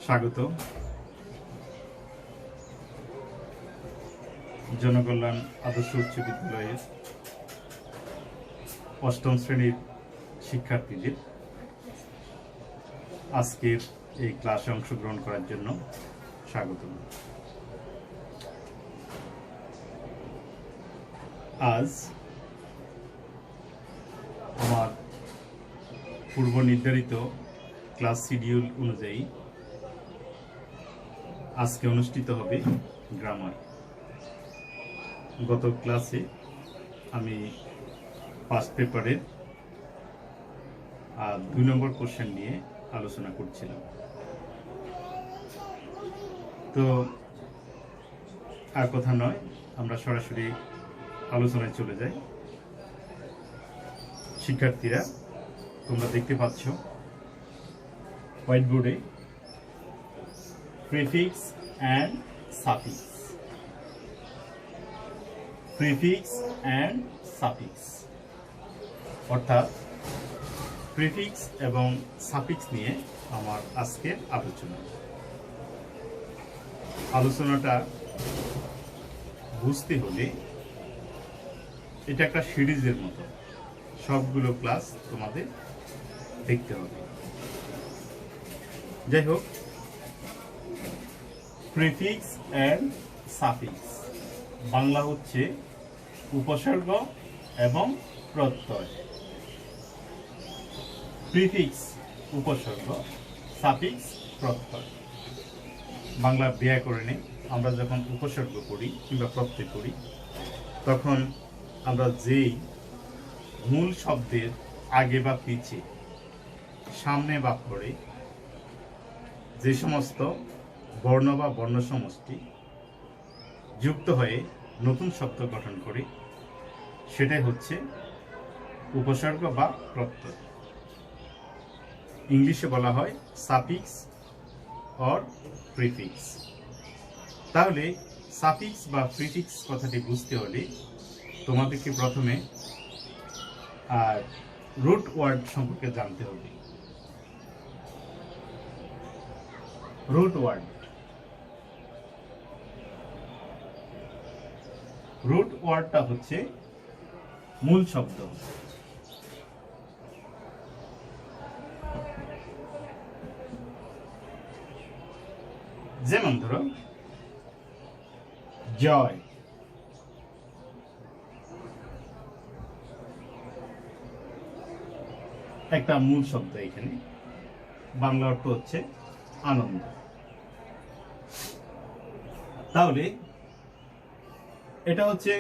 স্বাগত। জনকল্যাণ আদর্শ উচ্চ বিদ্যালয়ের অষ্টম শ্রেণীর শিক্ষার্থীদের আজকের এই ক্লাসে অংশগ্রহণ করার জন্য স্বাগত। আজ আমার পূর্ব নির্ধারিত ক্লাস শিডিউল অনুযায়ী আজকে অনুষ্ঠিত হবে গ্রামার। গত ক্লাসে আমি ফার্স্ট পেপারের 2 নম্বর কোশ্চেন নিয়ে আলোচনা করছিলাম। তো আর কথা নয়, আমরা সরাসরি আলোচনায় চলে যাই। শিক্ষার্থীরা, তোমরা দেখতে পাচ্ছ হোয়াইট বোর্ডে prefix and suffix, prefix and suffix অর্থাৎ প্রিফিক্স এবং সাফিক্স নিয়ে আমার আজকের আলোচনাটা বুঝতে হলে এটা একটা সিরিজের মতো, সবগুলো ক্লাস তোমাদের দেখতে হবে। যাই হোক, প্রিফিক্স অ্যান্ড সাফিক্স বাংলা হচ্ছে উপসর্গ এবং প্রত্যয়। প্রিফিক্স উপসর্গ, সাফিক্স প্রত্যয়। বাংলা ব্যাকরণে আমরা যখন উপসর্গ করি কিংবা প্রত্যয় করি, তখন আমরা যেই মূল শব্দের আগে বা পিছে, সামনে বা পরে যে সমস্ত বর্ণ বা বর্ণ সমষ্টি যুক্ত হয়ে নতুন শব্দ গঠন করে, সেটাই হচ্ছে উপসর্গ বা প্রত্যয়। ইংলিশে বলা হয় সাফিক্স অর প্রিফিক্স। তাহলে সাফিক্স বা প্রিফিক্স কথাটি বুঝতে হলে তোমাদেরকে প্রথমে রুট ওয়ার্ড সম্পর্কে জানতে হবে। রুট ওয়ার্ড, রুট ওয়ার্ডটা হচ্ছে মূল শব্দ। যেমন ধরো জয়, একটা মূল শব্দ। এখানে বাংলা অর্থ হচ্ছে আনন্দ। তাহলে এটা হচ্ছে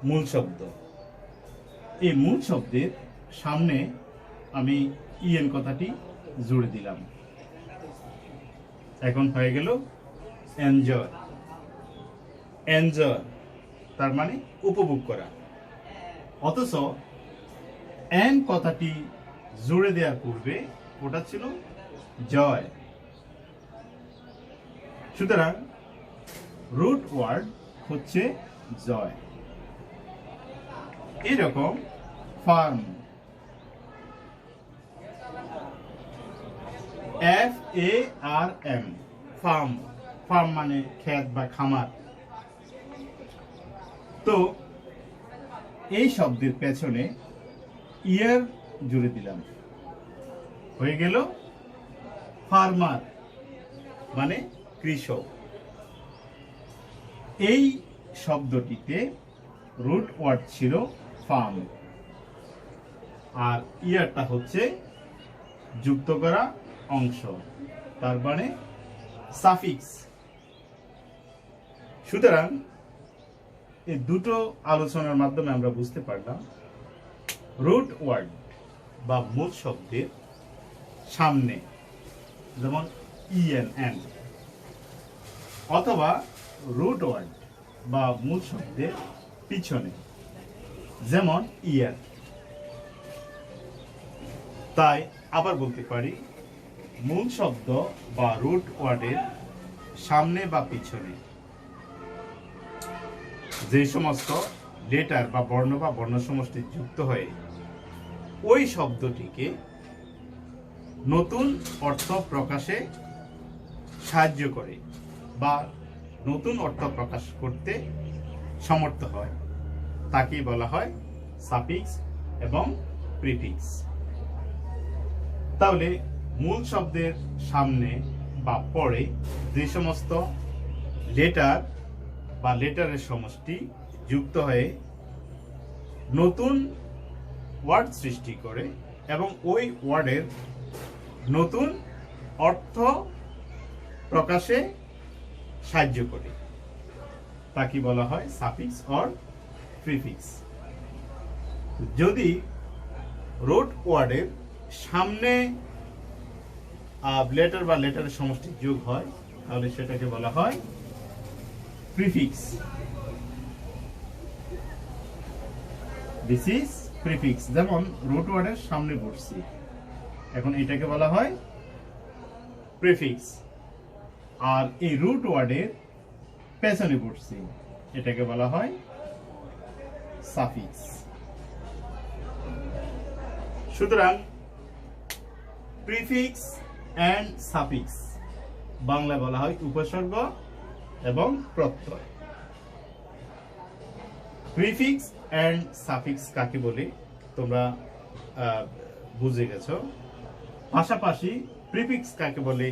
মূল শব্দ। এই মূল শব্দের সামনে আমি ইএন কথাটি জুড়ে দিলাম। এখন হয়ে গেল এনজয়। এনজয় তার মানে উপভোগ করা। অথচ এন কথাটি জুড়ে দেওয়ার পূর্বে ওটা ছিল জয়। সুতরাং রুট ওয়ার্ড হচ্ছে জয়। এরকম ফার্ম, FARM, ফার্ম। ফার্ম মানে ক্ষেত বা খামার। তো এই শব্দের পেছনে ইয়ার জুড়ে দিলাম, হয়ে গেল ফার্মার মানে কৃষক। এই শব্দটিতে রুট ওয়ার্ড ছিল ফার্ম, আর ইয়ারটা হচ্ছে যুক্ত করা অংশ, তার মানে সাফিক্স। সুতরাং এই দুটো আলোচনার মাধ্যমে আমরা বুঝতে পারলাম রুট ওয়ার্ড বা মূল শব্দের সামনে, যেমন EN, অথবা রুট ওয়ার্ড বা মূল শব্দের পিছনে, যেমন ইয়ার। তাই আবার বলতে পারি, মূল শব্দ বা রুট ওয়ার্ডের সামনে বা পিছনে যে সমস্ত লেটার বা বর্ণ বা বর্ণ সমষ্টি যুক্ত হয়ে ওই শব্দটিকে নতুন অর্থ প্রকাশে সাহায্য করে বা নতুন অর্থ প্রকাশ করতে সমর্থ হয় তাকেই বলা হয় সাফিক্স এবং প্রিফিক্স। তাহলে মূল শব্দের সামনে বা পরে যে সমস্ত লেটার বা লেটারের সমষ্টি যুক্ত হয়ে নতুন ওয়ার্ড সৃষ্টি করে এবং ওই ওয়ার্ডের নতুন অর্থ প্রকাশে সাহায্য করে তাকে বলা হয় সাফিক্স অর প্রিফিক্স। যদি রোট ওয়ার্ডের সামনে লেটার বা লেটারের সমষ্টি যোগ হয় তাহলে সেটাকে বলা হয় প্রিফিক্স। This is prefix. যেমন রুট ওয়ার্ডের সামনে বসছি, এখন এটাকে বলা হয় প্রিফিক্স। আর এই রুট ওয়ার্ডের পেছনে বসছি, এটাকে বলা হয় সাফিক্স। সুতরাং প্রিফিক্স এন্ড সাফিক্স বাংলায় বলা হয় উপসর্গ এবং প্রত্যয়। প্রিফিক্স এন্ড সাফিক্স কাকে বলে তোমরা বুঝে গেছো। পাশাপাশি প্রিফিক্স কাকে বলে,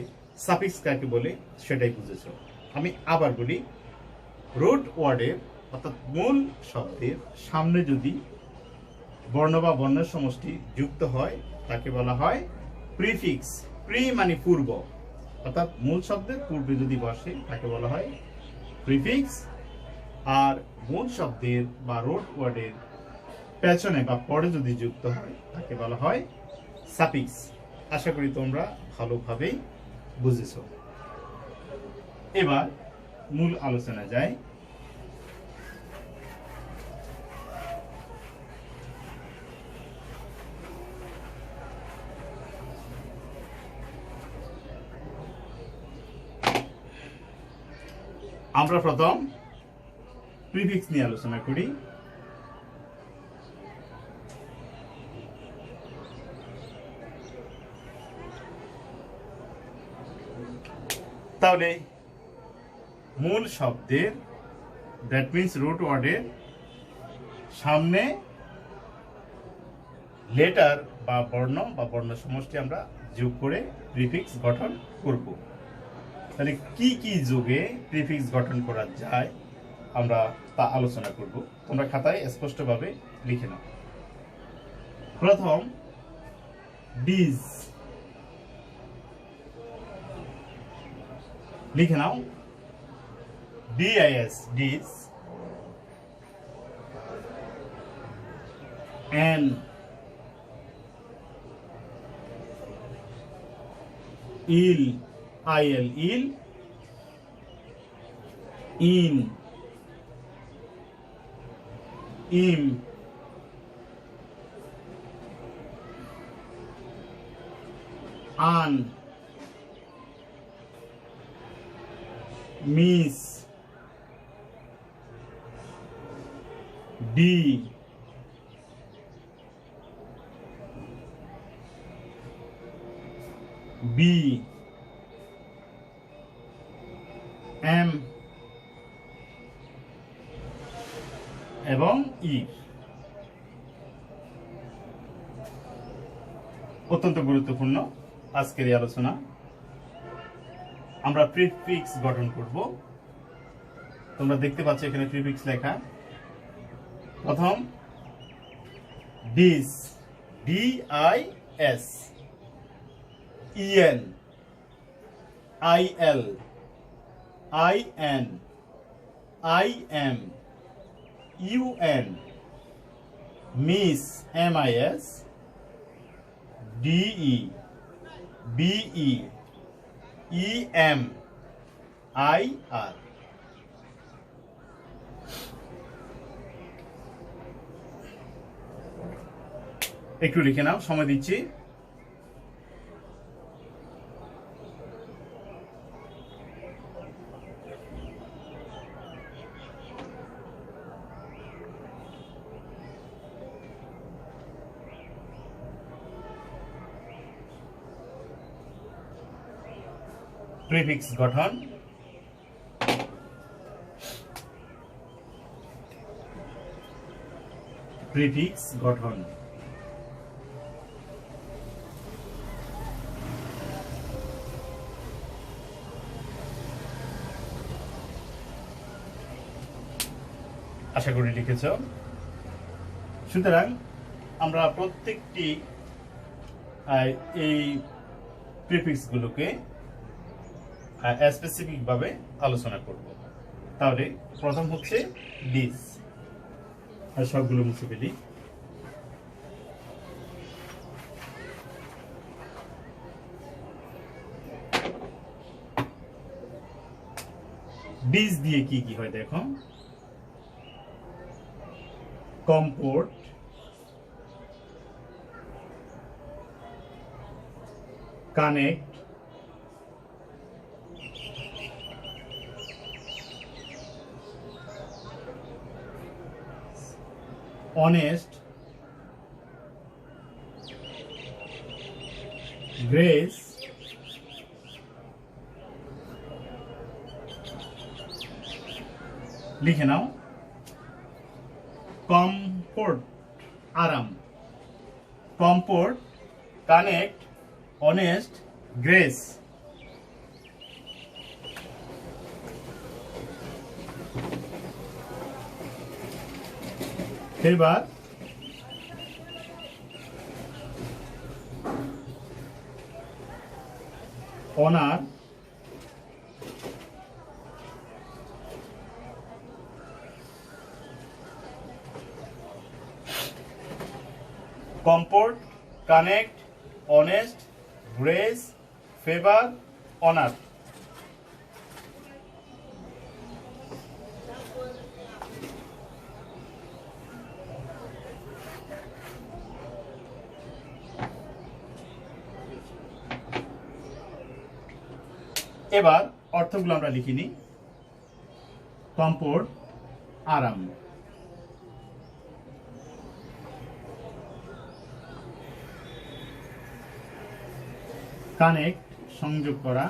সাফিক্স কাকে বলে সেটাই বুঝেছো। আমি আবার বলি, রুট ওয়ার্ডের অর্থাৎ মূল শব্দের সামনে যদি বর্ণ বা বর্ণের সমষ্টি যুক্ত হয় তাকে বলা হয় প্রিফিক্স। প্রি মানে পূর্ব, অর্থাৎ মূল শব্দের পূর্বে যদি বসে তাকে বলা হয় প্রিফিক্স। আর মূল শব্দের বা রুট ওয়ার্ডের পেছনে বা পরে যদি যুক্ত হয় তাকে বলা হয় সাফিক্স। আশা করি তোমরা ভালোভাবেই বুঝেছো। এবার মূল আলোচনা যায়। আমরা প্রথম প্রিফিক্স নিয়ে আলোচনা করি। তাহলে মূল শব্দের, দ্যাট মিন্স রুট ওয়ার্ডের সামনে লেটার বা বর্ণ বা বর্ণ সমষ্টি আমরা যোগ করে প্রিফিক্স গঠন করব। তাহলে কি কি যোগে প্রিফিক্স গঠন করা যায় আমরা তা আলোচনা করব। তোমরা খাতায় স্পষ্টভাবে লিখে নাও। প্রথম ডিজ, লিখে নাও DIS, dis. En il, IL, il. In, im. Un, mis. De, be. Em এবং ই। অত্যন্ত গুরুত্বপূর্ণ আজকের এই আলোচনা। আমরা প্রিফিক্স গঠন করব। তোমরা দেখতে পাচ্ছ এখানে প্রিফিক্স লেখা। প্রথম dis, D I S. EN, I L, I N, I M, U N. Mis, M I S. DE, BE, E M, I R. একটু লিখে নাও, সময় দিচ্ছি। প্রিফিক্স গঠন। প্রিফিক্স গঠন। আশা করি লিখেছ। সুতরাং আমরা প্রত্যেকটি এই প্রিফিক্স গুলোকে স্পেসিফিক ভাবে আলোচনা করব। তাহলে প্রথম হচ্ছে দিস, আর সবগুলো মুছে ফেলি। দিস দিয়ে কি কি হয় দেখো। কম্পোর্ট, কানেক্ট, অনেস্ট, গ্রেস, লিখে নাও। কমফোর্ট, আরাম। Comfort, connect, honest, grace. এবার honour, comfort, connect, honest, grace, favour, honour. এবার অর্থগুলো আমরা লিখিনি। কমফোর্ট, আরাম। কানেক্ট, সংযোগ করা।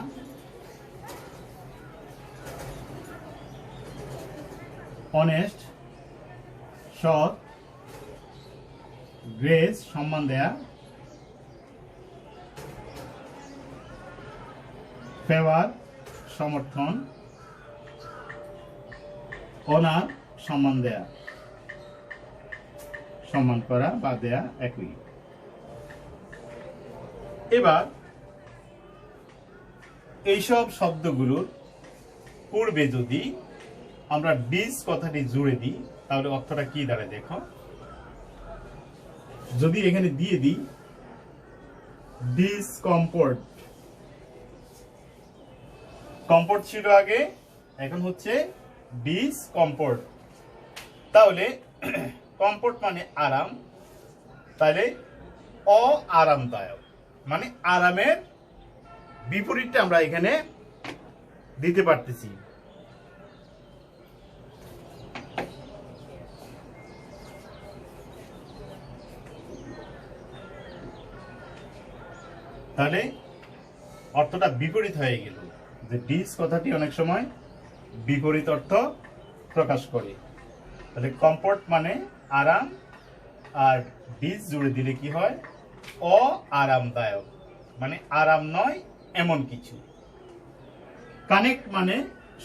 অনেস্ট, সৎ। গ্রেস, সম্মান দেয়া। ফেভার, সমর্থন। অনার, সম্মান দেয়া, সম্মান করা বা দেয়া একই। এবার এইসব শব্দগুলোর পূর্বে যদি আমরা ডিস কথাটি জুড়ে দিই তাহলে অর্থটা কি দাঁড়ায় দেখো। যদি এখানে দিয়ে দিই ডিসকমফোর্ট, কমফোর্ট ছিল আগে, এখন হচ্ছে ডিসকমফোর্ট। তাহলে কমফোর্ট মানে আরাম, তাহলে অআরামদায়ক মানে আরামের বিপরীতটা আমরা এখানে দিতে পারতেছি। তাহলে অর্থটা বিপরীত হয়ে গেল, যে ডিস কথাটি অনেক সময় বিপরীত অর্থ প্রকাশ করে। তাহলে কমফোর্ট মানে আরাম, আর ডিস জুড়ে দিলে কি হয়, অআরামদায়ক মানে আরাম নয় এমন কিছু। কানেক্ট মানে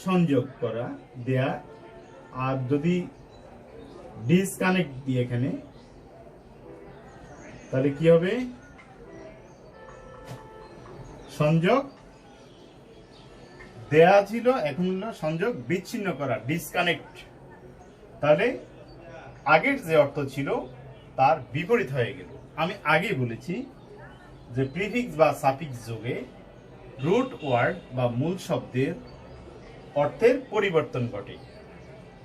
সংযোগ করা, দেয়া। আর যদি ডিসকানেক্ট দিয়ে এখানে তাহলে কি হবে, সংযোগ দেয়া ছিল, এখন হলো সংযোগ বিচ্ছিন্ন করা, ডিসকানেক্ট। তাহলে আগের যে অর্থ ছিল তার বিপরীত হয়ে গেল। আমি আগেই বলেছি যে প্রিফিক্স বা সাফিক্স যোগে রুট ওয়ার্ড বা মূল শব্দের অর্থের পরিবর্তন ঘটে,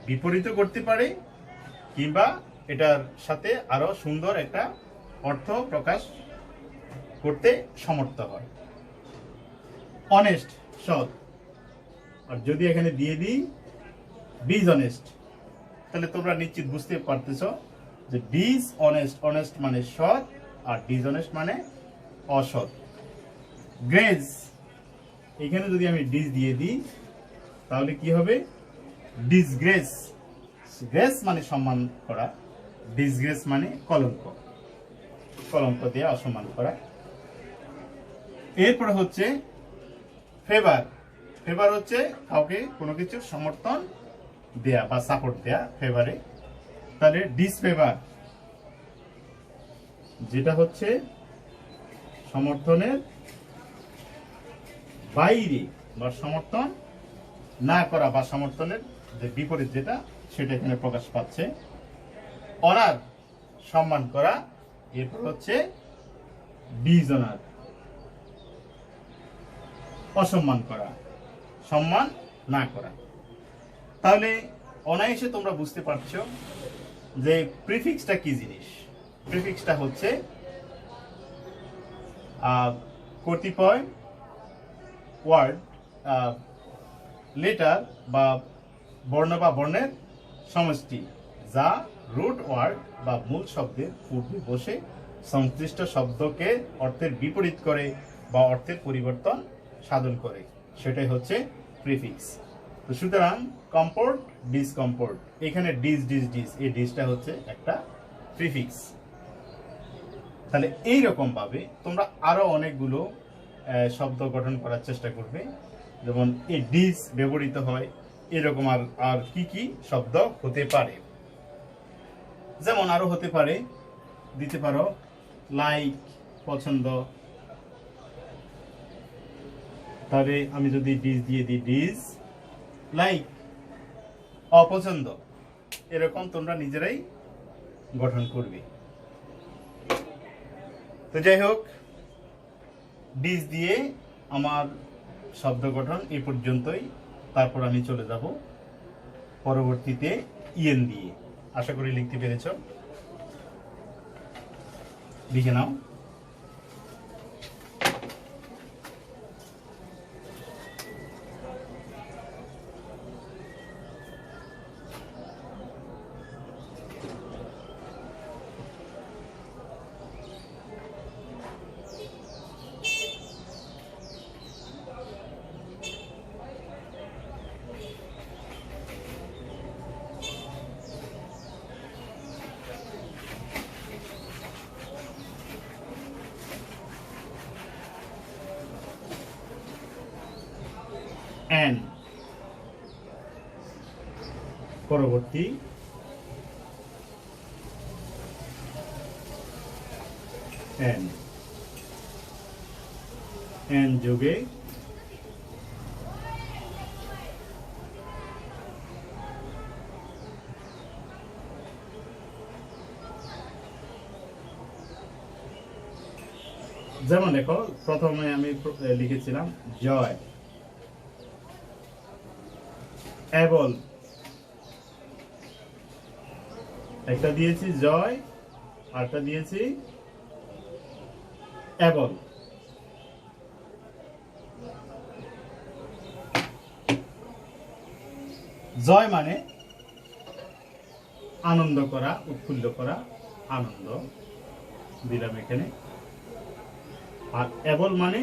বিপরীত করতে পারে কিংবা এটার সাথে আরো সুন্দর একটা অর্থ প্রকাশ করতে সমর্থ হয়। অনেস্ট, সৎ। আর যদি এখানে দিয়ে দিই ডিসঅনেস্ট, তাহলে তোমরা নিশ্চিত বুঝতে পারতেছো যে ডিসঅনেস্ট, অনেস্ট মানে সৎ আর ডিসঅনেস্ট মানে অসৎ। গ্রেস এখানে যদি আমি ডিস দিয়ে দিই তাহলে কি হবে? ডিসগ্রেস। গ্রেস মানে সম্মান করা, ডিসগ্রেস মানে কলঙ্ক, কলঙ্ক দিয়ে অসম্মান করা। এরপরে হচ্ছে ফেভার। ফেভার হচ্ছে কাউকে কোনো কিছুর সমর্থন দেয়া বা সাপোর্ট দেয়া ফেভারে। তাহলে ডিসফেভার যেটা হচ্ছে সমর্থনের বাইরে বা সমর্থন না করা বা সমর্থনের যে বিপরীত যেটা সেটা এখানে প্রকাশ পাচ্ছে। অনার সম্মান করা, এরপর হচ্ছে ডিসঅনার অসম্মান করা, সম্মান না করা। তাহলে অনায়াসে তোমরা বুঝতে পারছো যে প্রিফিক্সটা কি জিনিস। প্রিফিক্সটা হচ্ছে কতিপয় ওয়ার্ড, লেটার বা বর্ণ বা বর্ণের সমষ্টি যা রুট ওয়ার্ড বা মূল শব্দের পূর্বে বসে সংশ্লিষ্ট শব্দকে অর্থের বিপরীত করে বা অর্থের পরিবর্তন সাধন করে, সেটাই হচ্ছে প্রিফিক্স। তো সুতরাং কম্পোর্ট, ডিসকম্পোর্ট, এখানে ডিস ডিস ডিস, এই ডিসটা হচ্ছে একটা প্রিফিক্স। তাহলে এইরকম ভাবে তোমরা আরো অনেকগুলো শব্দ গঠন করার চেষ্টা করবে, যেমন এই ডিস ব্যবহৃত হয় এরকম আর আর কি কি শব্দ হতে পারে। যেমন আরো হতে পারে, দিতে পারো লাইক পছন্দ। তাহলে আমি যদি ডিস দিয়ে দিই ডিস লাইক অপছন্দ, এরকম তোমরা নিজেরাই গঠন করবে। তো যাই হোক, ডিস দিয়ে আমার শব্দ গঠন এই পর্যন্তই। তারপর আমি চলে যাব পরবর্তীতে ইএন দিয়ে। আশা করি লিখতে পেরেছ, লিখে নাও। অ্যান, পরবর্তী অ্যান, অ্যান যোগে যেমন দেখো, প্রথমে আমি লিখেছিলাম জয়, এবল, একটা দিয়েছি জয়, আরটা দিয়েছি এবল। জয় মানে আনন্দ করা, উৎফুল্ল করা, আনন্দ দিলাম এখানে। আর এবল মানে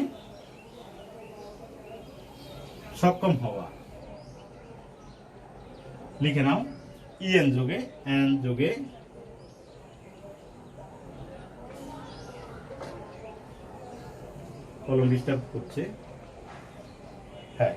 সক্ষম হওয়া। লিখে নাও ইএন যোগে এন যোগে কলম ডিস্টার্ব করছে। হ্যাঁ,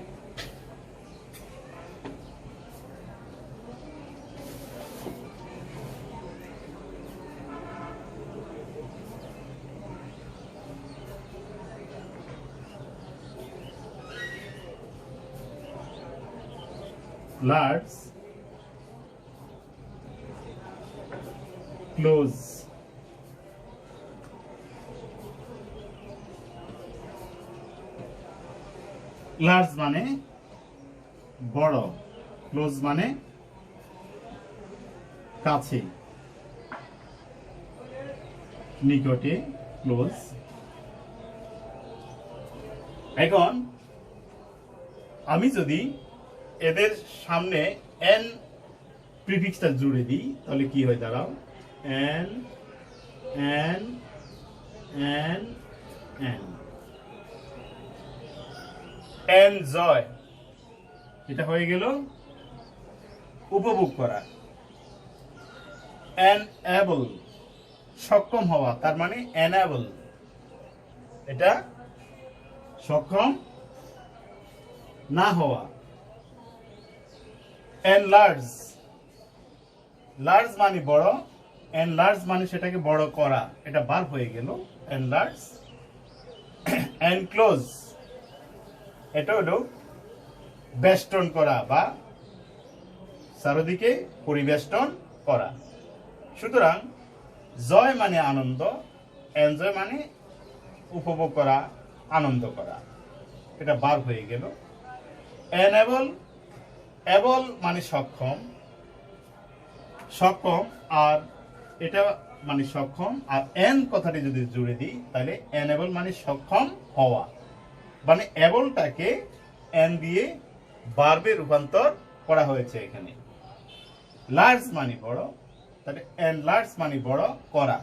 লার্জ, ক্লোজ, লার্জ মানে বড়, ক্লোজ মানে কাছে, নিকটে, ক্লোজ। এখন আমি যদি এদের সামনে এন প্রিফিক্সটা জুড়ে দিই তাহলে কি হয় দাঁড়াও, N N N N. Enjoy, এটা হয়ে গেল উপভোগ করা। এনএবল, সক্ষম হওয়া, তার মানে এনাবল, এটা সক্ষম না হওয়া। এনলার্জ, লার্জ মানে বড়, এনলার্জ মানে সেটাকে বড় করা, এটা ভার্ব হয়ে গেল এনলার্জ। এনক্লোজ, এটা হলো বেষ্টন করা বা চারিদিকে পরিবেষ্টন করা। সুতরাং জয় মানে আনন্দ, এনজয় মানে উপভোগ করা, আনন্দ করা, এটা ভার্ব হয়ে গেল। এনেবল, এবল মানে সক্ষম, সক্ষম, আর এটা মানে সক্ষম, আর এন কথাটি যদি জুড়ে দিই তাহলে এনেবল মানে সক্ষম হওয়া, মানে এবলটাকে এন দিয়ে ভার্বে রূপান্তর করা হয়েছে এখানে। লার্জ মানে বড়, তাহলে এনলার্জ মানে বড় করা,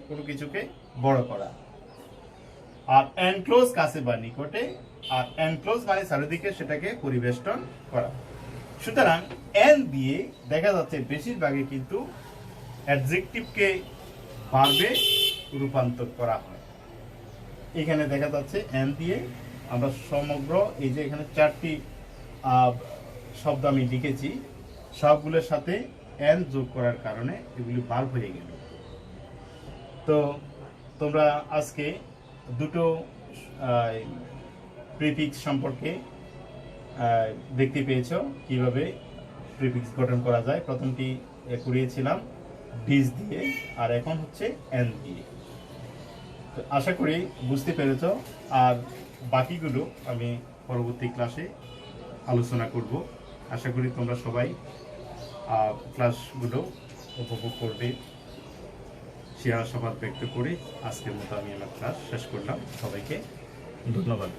কোনো কিছুকে বড় করা। আর এনক্লোজ কাছে বা নিকটে, আর এনক্লোজ মানে চারিদিকে সেটাকে পরিবেষ্টন করা। সুতরাং এন দিয়ে দেখা যাচ্ছে বেশিরভাগই কিন্তু অ্যাডজেক্টিভকে ভার্বে রূপান্তর করা হয়। এখানে দেখা যাচ্ছে এন দিয়ে আমরা সমগ্র এই যে এখানে 4টি শব্দ আমি লিখেছি, সবগুলোর সাথে এন যোগ করার কারণে এগুলি ভার্ব হয়ে গেল। তো তোমরা আজকে দুটো প্রিফিক্স সম্পর্কে দেখতে পেয়েছো, কিভাবে প্রিফিক্স গঠন করা যায়। প্রথমটি করিয়েছিলাম ডিজ দিয়ে, আর এখন হচ্ছে এন দিয়ে। তো আশা করি বুঝতে পেরেছো, আর বাকিগুলো আমি পরবর্তী ক্লাসে আলোচনা করব। আশা করি তোমরা সবাই ক্লাসগুলো উপভোগ করবে। সে আশাবাদ ব্যক্ত করে আজকের মতো আমি আমার ক্লাস শেষ করলাম। সবাইকে ধন্যবাদ।